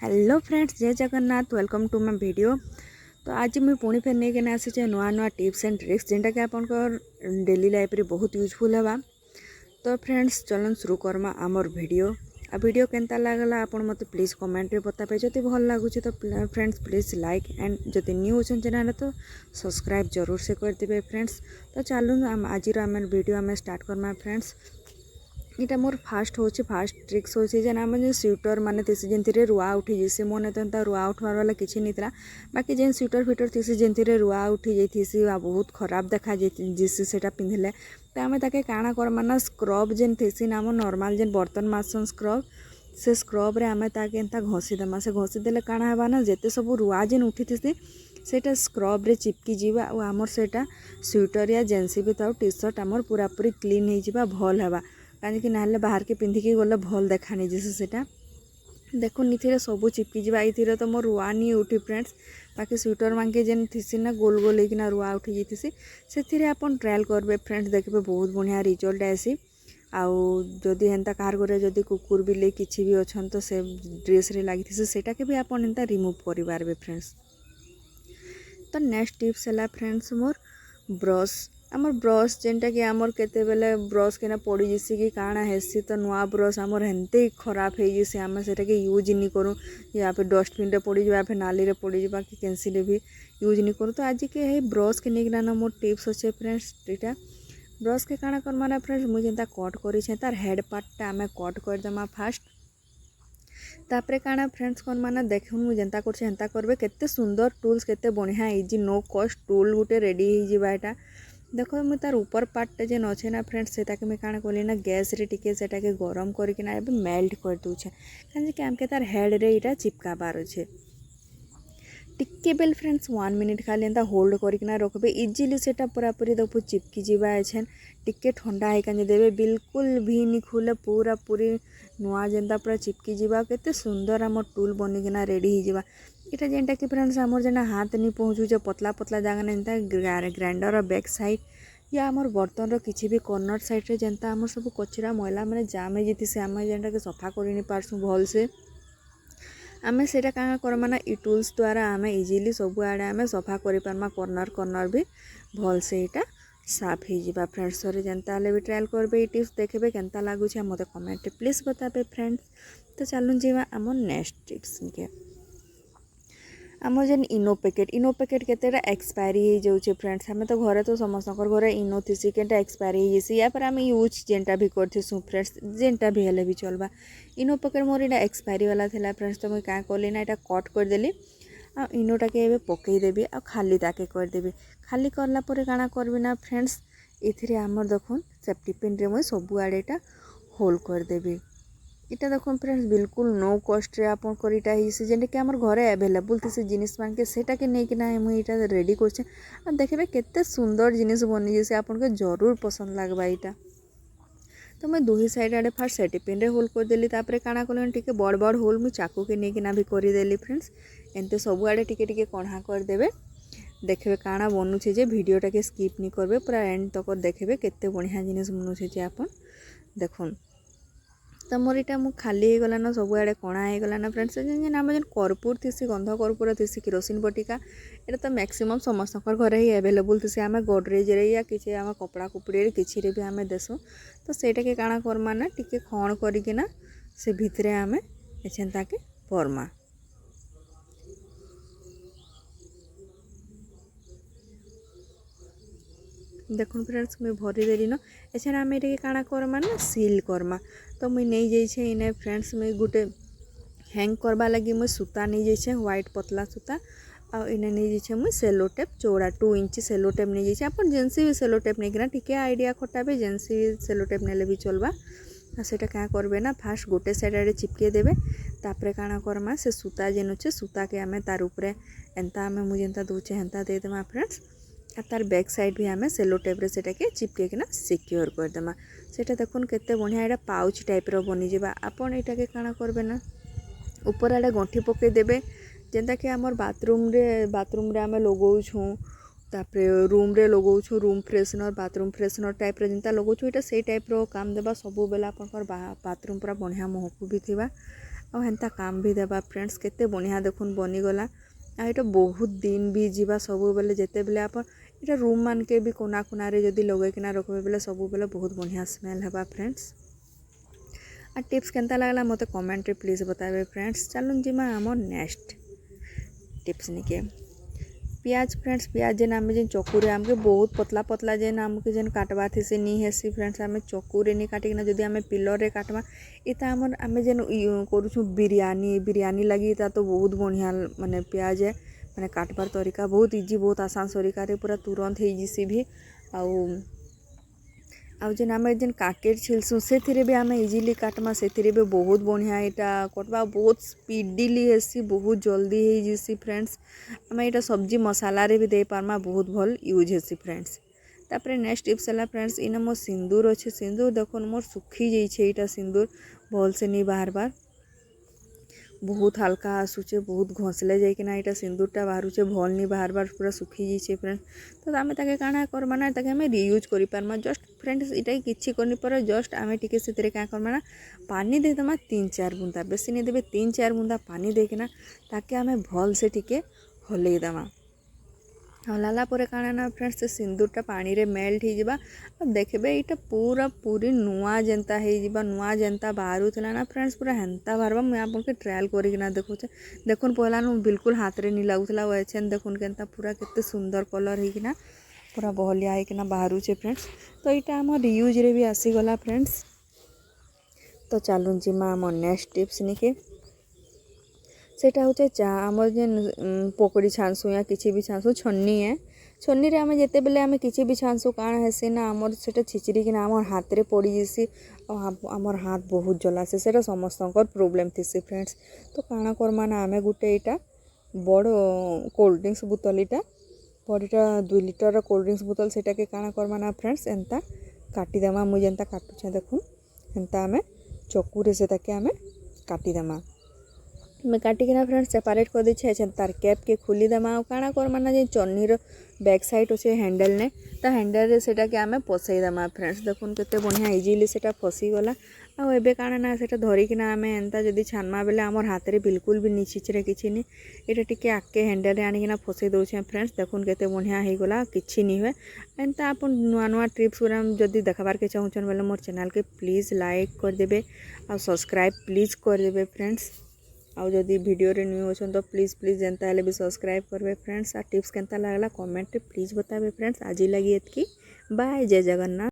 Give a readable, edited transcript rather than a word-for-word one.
Hello friends, जय Jagannath. Welcome to my video. तो आज मुझे पुणी फेर नहीं आसी नुआ नुआ टिप्स एंड ट्रिक्स जेनटा कि आप डेली लाइफ रे बहुत यूजफुल है। तो फ्रेंड्स चलन शुरू करमा आमर वीडियो। आ वीडियो केनता लागला आपण मते प्लीज कमेंट रे बताबे। जदि भल लागुचे तो फ्रेंड्स प्लीज लाइक एंड जदि न्यू होचन चैनल तो सब्सक्राइब जरूर से कर दिबे फ्रेंड्स। तो चलूँ आज वीडियो आम स्टार्ट करमा फ्रेंड्स। इटा मोर फास्ट ट्रिक्स होचे जेन आम जो स्वेटर माने थी जेनथिरे रुआ उठी जैसे मोने तो एंता रुआ उठवार वाला किसी नहीं था। बाकी जेन स्वेटर फिटर थी जेनथिरे रुआ उठी जाइसी बहुत खराब देखा जैसी से पिंधले तो आम ताके काଣା करमा ना स्क्रब जेन थी ना आम नॉर्मल जेन बर्तन मासन स्क्रब से स्क्रब रे आम ताके एंता घसी देमा। से घसी देले काଣା हेबा ना जेते सब रुआ जेन उठी थी सेटा स्क्रब रे चिपकी जीवा और आमर सेटा स्वेटर या जेन्सी भी थाउ टी शर्ट आमर पूरा पूरी क्लीन हो जावा भल हेबा। कहीं ना बाहर के पिंधिकी गले भल देखानी जैसे सेटा देखो इथे सब चिपकी जावा। ये तो मोर रुआ नहीं उठी फ्रेंड्स। बाकी स्वेटर मांगे जेन थी ना गोल गोल होना रुआ उठी जाती से आपन ट्रायल करबे फ्रेंड्स। देखबे बहुत बढ़िया रिजल्ट आसी। आउ जदि हेन्ता कार घरे जदि कुकुर बिले किसी भी अच्छा तो से ड्रेस रे लगी सेटा के भी आपन हेन्ता रिमूव करि पारबे फ्रेंड्स। तो नेक्स्ट टिप्स है फ्रेंड्स मोर ब्रश। आमर ब्रश जेनटा कि आमर केते बेले ब्रश के पड़ी जैसी कि काଣା हेसी तो नुआ ब्रश आमर हेन्ते खराब हो जैसे आम सेटा के यूज नहीं करूँ या फिर डस्टबिन रे पड़ी जा फिर नाली रे पड़ी जा कि कैंसी रे भी यूज नहीं करूँ। तो आज के ब्रश के नहीं ना मोर टिप्स अच्छे फ्रेंड्स। यहाँ ब्रश के काଣା करमा ना फ्रेंड्स मुझे जेनता कट करी तार हेड पार्टा आम कट करदेमा फास्ट। तापरे काଣା फ्रेंड्स करमा ना देखूँ मुझे जेनता करछे हेन्ता करबे। केते सुंदर टूल्स केते बढ़िया इजी नो कॉस्ट टूल गुटे रेडी हो जावा। एटा देखो मुझे तार ऊपर पार्ट जेन अच्छे ना फ्रेंड्स से मुझे काଣା कली ना गैस रे टिके सेटा के गरम करके मेल्ट कर दूचे कहीं आमके तार हेड रे इटा चिपकाबार अच्छे। टिके बेल फ्रेंड्स 1 मिनिट खाली एंता होल्ड करके रखबे इजिली सेटा पूरा पूरी देखो चिपकी जावा। एछेन टिके ठंडा है देवे बिल्कुल भी नहीं खुले पूरा पूरी नुआ जेनता पूरा चिपकी जावा। केते सुंदर आम टूल बनिकिना रेडी हो जावा। इटा जेनटा कि फ्रेंड्स आमर जेना हाथ नहीं पहुँचुचे पतला पतला जगह एंता ग्राइंडर बैक साइड या आमर बर्तन किसी भी कॉर्नर साइड रे जेनता आमर सब कचरा मैला मैंने जाम हो जाती से आम जेनटा के सफा कर नहीं पारसुँ भल से आमे सेटा काଣା करमा ना ई टूल्स द्वारा आमे इजीली सब आड़े आमे सफा करि पारमा। कॉर्नर भी भल से यहाँ साफ हो जावा फ्रेंड्स। थोड़े जेनता भी ट्रायल करबे ई टिप्स देखबे केनता लागुचे मते कमेंट प्लीज बताबे फ्रेंड्स। तो चलूँ जीवा आम नेक्स्ट टिप्स के आम जेन इनो पैकेट केतेटा एक्सपायरी हो जाऊे फ्रेंड्स। आम तो घरे तो समस्त घरे इनो थी केटा एक्सपायरी हो जासी या पर आम यूज जेनटा भी करथिसु फ्रेंड्स जेनटा भी हेले भी चलबा। इनो पैकेट मोर इटा एक्सपायरी वाला थिला फ्रेंड्स। तो मुझे क्या कली ना यहाँ कट करदेली आ इनोटा के पकईदेवी आ खाली ताके करदेवी। खाली करला परे काଣା करबी ना फ्रेंड्स इथिरे आमर देखुन सेफ्टी पिन रे मुझे सब आड़े इटा होल करदेवी। इटा देखो फ्रेंड्स बिल्कुल नो कॉस्ट रे आपन करिटा हिसी जेनटा कि हमर घरे अवेलेबल थी जिनिस मान के सेटा के नहीं कि ना मुझे इटा रेडी करछे। आ देखबे केते सुंदर जिनिस बनी जैसे आपन के जरूर पसंद लागबा इटा। तो मैं दुही साइड आड़े फास्ट सेटी पिन रे होल करदेली तापरे काଣା कले टिके बड़ बड़ होल मुझे चाकू के नहीं कि ना भी करदेली फ्रेंड्स। एंते सब आड़े टिके टिके कढ़ा करदेवे। देखबे काଣା बनुचे जे वीडियोटा के स्किप नहीं करबे पूरा एंड तक देखबे केते बढ़िया जिनिस बनुचे जे आपन देखुन। तो मोर इटा मु खाली हो गला ना सब आड़े कणा हो गला ना फ्रेंड्स। जेन आम जेन कर्पूर थी गंध कर्पूर थी किरोसिन बटिका ये तो मैक्सिमम समस्त घरे ही अवेलेबल थी। आम गोडरेज रे या किसी आम कपड़ा कुपड़ी किसी रे भी आम देसु। तो सेटा के काଣା करमा ना टिके खण करिकिना से भितरे आम एछेन ताके भरमा। देखुन फ्रेंड्स मुझे भरी देली न एछेन आम ये काଣା करमा ना सील करमा। तो मुझे नहीं जाइए इने फ्रेंड्स मुझे गोटे हैंग करवा लगी मुझे सूता नहीं जाइए व्हाइट पतला सूता आ इने नहीं जाइए मुझे सेलो टेप चौड़ा 2 इंच सेलो टेप नहीं जाइए। आप जेनसी भी सेलो टेप नहीं टिके आइडिया खटाबे जेनसी सेलो टेप नेले भी चलवा। सेटा क्या करबे ना फास्ट गोटे साइड आड़े चिपके देबे तापरे काଣା करमा से सूता जेन अच्छे सूता के आमे तार उपरे एंता आमे मुझे एंता दूचे हेन्ता दे देमा फ्रेंड्स। आ तार बैक साइड भी आमे सेलो टेप रे सेटा के चिपके के ना सिक्योर कर देमा। सेटा देखुन केते बढ़िया एटा पाउच टाइप रो बनी जिबा। आपन एटा के काଣା करबे ना ऊपर आड़े गंठी पके देबे जेनता कि हमर बाथरूम रे आमे लगौछु तापरे रूम रे लगौछु room freshener bathroom freshener type रे जेनता लगौछु एटा से टाइप रो काम देबा। सब बेला आपनकर बाथरूम पूरा बढ़िया महकू भी थिबा और हेन्ता काम भी देवा फ्रेंड्स केते बढ़िया देखुन बनीगला आ एटा बहुत दिन भी जीवा सब बेले जिते बेले आप इटा रूम मान के भी कोना कोना रे जदी लगेकिना रखबे बेले सब बेले बहुत बढ़िया स्मेल हेबा फ्रेंड्स। आ टिप्स केनता लागला मते कमेंट रे प्लीज बताबे फ्रेंड्स। चलन जिमा हमर नेक्स्ट टिप्स निके प्याज फ्रेंड्स प्याज जेन आमे जेन चक्कू आमके बहुत पतला पतला जेन आमके जेन काटवा थी से नी हेसी फ्रेंड्स आमे चक्कू रे नी काटिकिना जदि आमे पिलर रे काटवा इता हमर आमे जेन करूछु बिरयानी लगी इता तो बहुत बढ़िया माने प्याज है माने काटबार तरीका बहुत इजी बहुत आसान तरीका रे पूरा तुरंत हो जिसी भी आउ जेन आमे जेन काकेट छिलसु से भी आमे इजीली काटमा से भी बहुत बढ़िया यहाँ कटवा बहुत स्पीडली हेसी बहुत जल्दी हो जिसी फ्रेंड्स आमे यहाँ सब्जी मसाला रे भी दे पारमा बहुत भल यूज हेसी फ्रेंड्स। तापर नेक्स्ट टिप्स है फ्रेंड्स इना मोर सिंदूर अच्छे सिंदूर देखो मोर सुखी जाइए यहाँ सिंदूर भल से नहीं बाहर बार बहुत हल्का आसूचे बहुत घसले जाइना यहाँ सिंदूरटा बाहरुचे भल नहीं बाहर बार पूरा सुखी जाइए फ्रेंड्स। तो आम ताके काଣା करमा ना ताके आम रियूज कर पारमा जस्ट फ्रेंड्स इटा किसी करनी पर जस्ट आम टी से क्या करमा ना पानी देदेमा 3-4 बूंदा बेसी नहीं देवे 3-4 बूंदा पानी देकिना ताके आम भल से टिके हल्ई देमा हलाला पर काଣା ना फ्रेंड्स से सिंदूरटा पानी रे मेल्ट हो जावा देखबे यहाँ पूरा पूरी नुआ जेनता हो नुआ जेनता बाहर थला ना फ्रेंड्स पूरा हेन्ता बाहर मुझे आपके ट्रायल करना देखुचे देखुन पहला बिल्कुल हाथ रे नहीं लगुला वैसे देखुन केनता पूरा केते सुंदर कलर होना पूरा बहलिया होना बाहर फ्रेंड्स। तो यहाँ आम रियूज रे भी आसीगला फ्रेंड्स। तो चलूँ जिमा आम नेक्स्ट टिप्स निके सेटा होचे चा आमर जेन पकड़ी छानसु या किसी भी छानसु छन्नी है छन्नी रे आमे जेते बेले आमे किसी भी छानसु काण हेसी ना आमर सेटा छिचरी किना आमर हाथ रे पड़ी जैसी आमर हाथ बहुत जला से सेटा समस्तंकर प्रॉब्लम थीसी फ्रेंड्स। तो काण करमा ना आमे गुटे इटा बड़ कोल्ड ड्रिंक्स बोतल इटा बड़ीटा 2 लिटर कोल्ड ड्रिंक्स बोतल सेटा के काण करमा ना फ्रेंड्स एंता काटिदेमा मुझे एंता काटुछे देखुन एंता आमे चक्कू रे से ताके आमे काटिदेमा मैं काटिकिना फ्रेंड्स सेपरेट कर दीछे तार कैप के खोली देमा काଣା करमा ना जे चन्नीर बैक साइड अच्छे हैंडल ने तो हैंडल रे सेटा के आमे पसई देमा फ्रेंड्स देखुन केते बढ़िया इजीली सेटा फसी गला आ एबे काଣା ना सेटा धरिकिना आमे एंता जदी छानमा बेले हमर हाथ रे बिल्कुल भी निचिचरे किछि नि एटा टिके आके हैंडल रे आनिकिना फसई दोछे फ्रेंड्स देखुन केते बढ़िया हे गला किछि नि होय एंता आपन नुआ नुआ ट्रिप्स गुरा जदी देखबार के चाहुचन बेले मोर चैनल के प्लीज लाइक कर देबे आ सब्सक्राइब प्लीज कर देबे फ्रेंड्स। आउ जदि वीडियो रे न्यू होछन तो प्लीज जेनता हेले भी सब्सक्राइब करबे फ्रेंड्स। आ टिप्स केनता लागला कमेंट रे प्लीज बताबे फ्रेंड्स। आज लगी एतकी बाय जय जगन्नाथ।